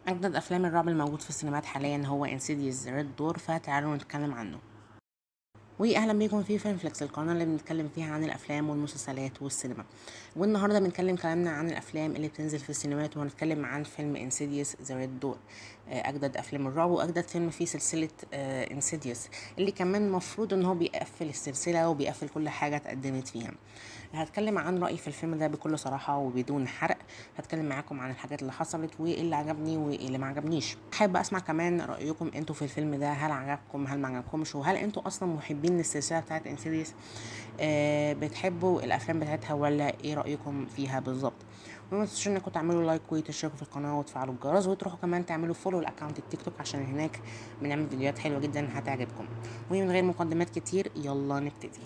أجدد أفلام الرعب الموجود في السينمات حاليا هو انسيديوس ريد دور، فتعالوا نتكلم عنه. واهلا بيكم في فيلم فليكس، القناه اللي بنتكلم فيها عن الافلام والمسلسلات والسينما. والنهارده بنتكلم كلامنا عن الافلام اللي بتنزل في السينمات، وهنتكلم عن فيلم انسيديوس ذا ريد دور، اجدد افلام الرعب واجدد فيلم في سلسله انسيديوس، اللي كمان مفروض ان هو بيقفل السلسله وبيقفل كل حاجه اتقدمت فيها. هتكلم عن رأيي في الفيلم ده بكل صراحة وبدون حرق. هتكلم معاكم عن الحاجات اللي حصلت وايه اللي عجبني وايه اللي ما عجبنيش. حابة اسمع كمان رأيكم انتوا في الفيلم ده، هل عجبكم هل ما عجبكمش، وهل انتوا اصلا محبين للسلسلة بتاعت انسيديوس؟ بتحبوا الافلام بتاعتها ولا ايه رأيكم فيها بالظبط؟ وما تنسوش انكم تعملوا لايك وتشتركوا في القناة وتفعلوا الجرس، وتروحوا كمان تعملوا فولو لاكونت التيك توك عشان هناك بنعمل فيديوهات حلوة جدا هتعجبكم. ومن غير مقدمات كتير يلا نبتدي.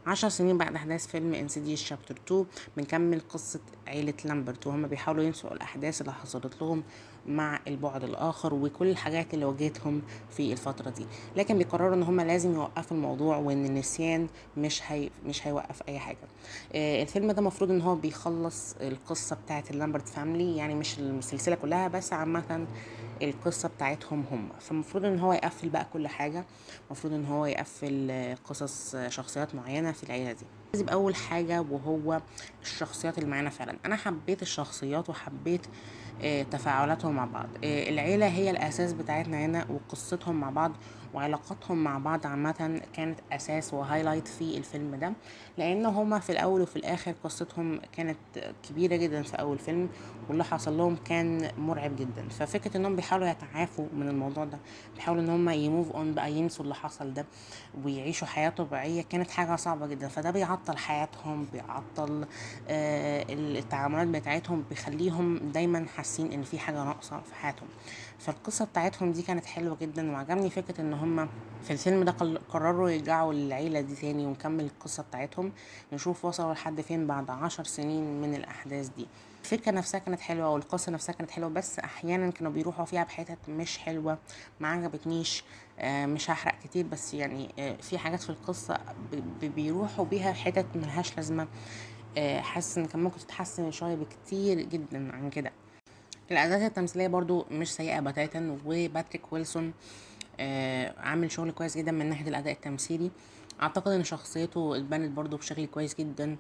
10 سنين بعد أحداث فيلم انسيديوس شابتر 2 بنكمل قصة عيلة لامبرت، وهم بيحاولوا ينسوا الأحداث اللي حصلت لهم مع البعد الآخر وكل الحاجات اللي واجهتهم في الفترة دي. لكن بيقرروا إن هم لازم يوقفوا الموضوع، وإن النسيان مش هيوقف أي حاجة. الفيلم ده مفروض إن هو بيخلص القصة بتاعت اللامبرت فاميلي، يعني مش السلسلة كلها بس عامة القصة بتاعتهم هم. فالمفروض ان هو يقفل بقى كل حاجة، المفروض ان هو يقفل قصص شخصيات معينة في العيلة دي. لازم اول حاجة وهو الشخصيات اللي معانا. فعلا انا حبيت الشخصيات وحبيت تفاعلاتهم مع بعض. العيلة هي الاساس بتاعتنا هنا، وقصتهم مع بعض وعلاقاتهم مع بعض عامة كانت اساس وهايلايت في الفيلم ده، لان هما في الاول وفي الاخر قصتهم كانت كبيرة جدا في اول فيلم، واللي حصل لهم كان مرعب جدا. ففكره انهم بيحاولوا يتعافوا من الموضوع ده، بيحاولوا ان هم يموف اون بقى، ينسوا اللي حصل ده ويعيشوا حياه طبيعيه، كانت حاجه صعبه جدا. فده بيعطل حياتهم، بيعطل التعاملات بتاعتهم، بيخليهم دايما حاسين ان في حاجه ناقصه في حياتهم. فالقصه بتاعتهم دي كانت حلوه جدا، وعجبني فكره ان هم في الفيلم ده قرروا يرجعوا للعيله دي تاني ونكمل القصه بتاعتهم، نشوف وصلوا لحد فين بعد 10 سنين من الاحداث دي. الفكرة نفسها كانت حلوة والقصة نفسها كانت حلوة، بس أحيانا كانوا بيروحوا فيها بحتت مش حلوة، ما عجبتنيش. مش هحرق كتير، بس يعني في حاجات في القصة بيروحوا بيها حتت ملهاش لازمة. حاسس ان كان ممكن تتحسن شوية بكتير جدا عن كده. الأداءات التمثيلية برضو مش سيئة بتاتا، وباتريك ويلسون عامل شغل كويس جدا من ناحية الأداء التمثيلي. أعتقد إن شخصيته اتبنت برضو بشكل كويس جدا.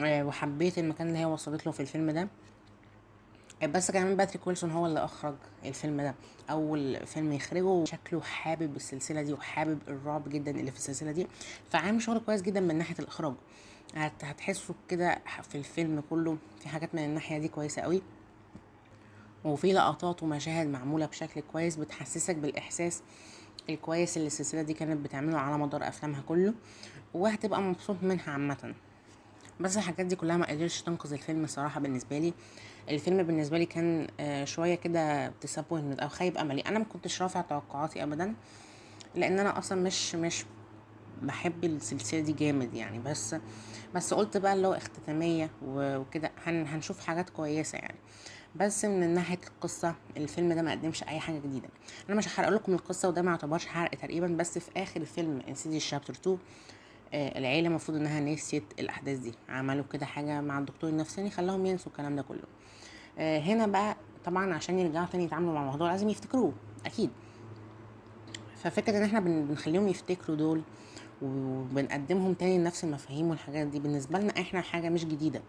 وحبيت المكان اللي هي وصلت له في الفيلم ده. بس كمان باتريك ويلسون هو اللي اخرج الفيلم ده، اول فيلم يخرجه، وشكله حابب السلسله دي وحابب الرعب جدا اللي في السلسله دي. فعامل شغل كويس جدا من ناحيه الاخراج. هتحسوا كده في الفيلم كله في حاجات من الناحيه دي كويسه قوي، وفي لقطات ومشاهد معموله بشكل كويس بتحسسك بالاحساس الكويس اللي السلسله دي كانت بتعمله على مدار افلامها كله، وهتبقى مبسوط منها عامه. بس الحاجات دي كلها ما قدرتش تنقذ الفيلم الصراحه. بالنسبه لي الفيلم بالنسبه لي كان شويه كده disappointment او خيب املي. انا ما كنتش رافع توقعاتي ابدا، لان انا اصلا مش بحب السلسله دي جامد يعني. بس قلت بقى اللي هو اختتاميه وكده هنشوف حاجات كويسه يعني. بس من ناحيه القصه الفيلم ده ما قدمش اي حاجه جديده. انا مش هحرق لكم القصه، وده ما يعتبرش حرق تقريبا. بس في اخر الفيلم انسيديوس شابتر 2 العيله المفروض انها نسيت الاحداث دي، عملوا كده حاجه مع الدكتور النفساني خلاهم ينسوا الكلام ده كله. هنا بقى طبعا عشان يرجعوا تاني يتعاملوا مع الموضوع لازم يفتكروه اكيد. ففكرة ان احنا بنخليهم يفتكروا دول، وبنقدمهم تاني نفس المفاهيم والحاجات دي، بالنسبة لنا احنا حاجة مش جديدة.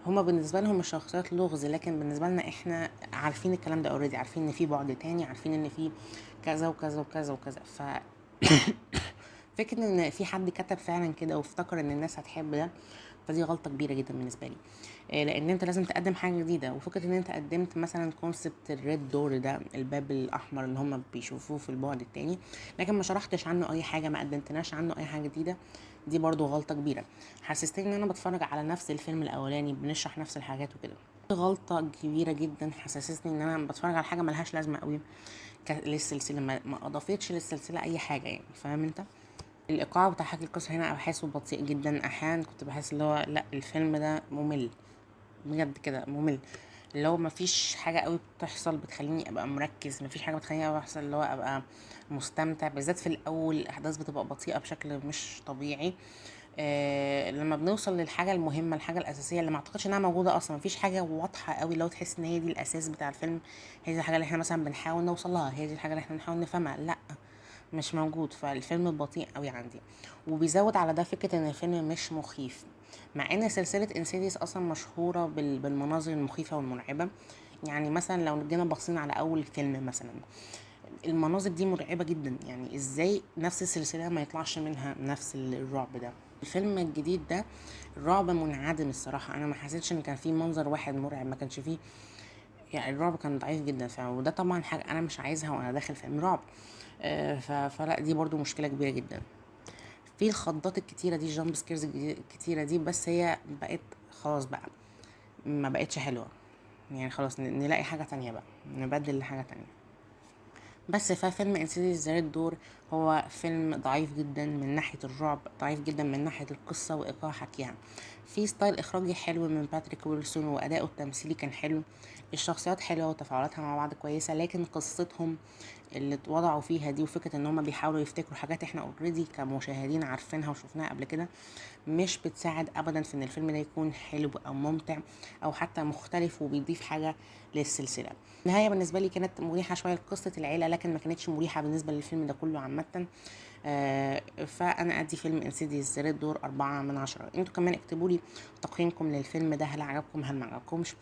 هما بالنسبة لهم الشخصيات لغز، لكن بالنسبة لنا احنا عارفين الكلام ده اوريدي، عارفين ان في بعد تاني، عارفين ان في كذا وكذا وكذا وكذا. فكرة ان في حد كتب فعلا كده وافتكر ان الناس هتحب ده، فدي غلطة كبيرة جدا بالنسبة لي. لان انت لازم تقدم حاجة جديدة. وفكرة ان انت قدمت مثلا كونسبت الريد دور ده، الباب الاحمر اللي هم بيشوفوه في البعد التاني، لكن ما شرحتش عنه اي حاجة، ما قدمتناش عنه اي حاجة جديدة. دي برضو غلطة كبيرة. حسستني ان انا بتفرج على نفس الفيلم الاولاني بنشرح نفس الحاجات وكده. غلطة كبيرة جدا، حسستني ان انا بتفرج على حاجة ملهاش لازمة قوي للسلسلة، ما اضافتش للسلسلة اي حاجة يعني. فاهم انت؟ الايقاع بتاع حكي القصه هنا بحسه بطيء جدا. احيانا كنت بحس اللي هو لا، الفيلم ده ممل بجد كده، ممل. اللي هو مفيش حاجه قوي بتحصل بتخليني ابقى مركز، مفيش حاجه بتخليني ابقى احصل اللي هو ابقى مستمتع، بالذات في الاول الاحداث بتبقى بطيئه بشكل مش طبيعي. لما بنوصل للحاجه المهمه، الحاجه الاساسيه اللي ما اعتقدش انها موجوده اصلا، مفيش حاجه واضحه قوي لو تحس ان هي دي الاساس بتاع الفيلم، هي دي الحاجه اللي احنا مثلا بنحاول نوصل لها، هي دي الحاجه اللي احنا بنحاول نفهمها، لا مش موجود. فالفيلم بطيء قوي عندي. وبيزود على ده فكره ان الفيلم مش مخيف، مع ان سلسله انسيديوس اصلا مشهوره بالمناظر المخيفه والمرعبه. يعني مثلا لو جينا بصينا على اول فيلم مثلا، المناظر دي مرعبة جدا، يعني ازاي نفس السلسلة ما يطلعش منها نفس الرعب ده؟ الفيلم الجديد ده الرعب منعدم الصراحة، انا ما حسيتش ان كان فيه منظر واحد مرعب، ما كانش فيه، يعني الرعب كان ضعيف جدا. وده طبعا حاجة انا مش عايزها وانا داخل فيلم رعب. فلا، دي برضو مشكلة كبيرة جدا في الخضات الكتيرة دي، الجامب سكيرز الكتيرة دي، بس هي بقت خلاص بقى ما بقتش حلوة. يعني خلاص نلاقي حاجة تانية بقى، نبدل لحاجة تانية. بس ففيلم انسيديوس ذا ريد دور هو فيلم ضعيف جدا من ناحية الرعب، ضعيف جدا من ناحية القصة وإيقاع حكيها. في ستايل إخراجي حلو من باتريك ويلسون، وأداؤه التمثيلي كان حلو، الشخصيات حلوة وتفاعلاتها مع بعض كويسة، لكن قصتهم اللي اتوضعوا فيها دي، وفكرة ان هما بيحاولوا يفتكروا حاجات احنا اوريدي كمشاهدين عارفينها وشفناها قبل كده، مش بتساعد ابدا في ان الفيلم ده يكون حلو او ممتع او حتى مختلف وبيضيف حاجة للسلسلة. النهاية بالنسبة لي كانت مريحة شوية لقصة العيلة، لكن ما كانتش مريحة بالنسبة للفيلم ده كله عامة. فانا ادي فيلم انسيديوس ريد دور 4/10. انتوا كمان اكتبوا لي تقييمكم للفيلم ده، هل عجبكم هل ما عجبكمش،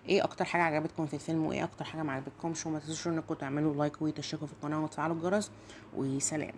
ايه اكتر حاجه عجبتكم في الفيلم وايه اكتر حاجه ما عجبتكمش. وما تنسوش انكم تعملوا لايك وتشتركوا في القناه وتفعلوا الجرس. وسلام.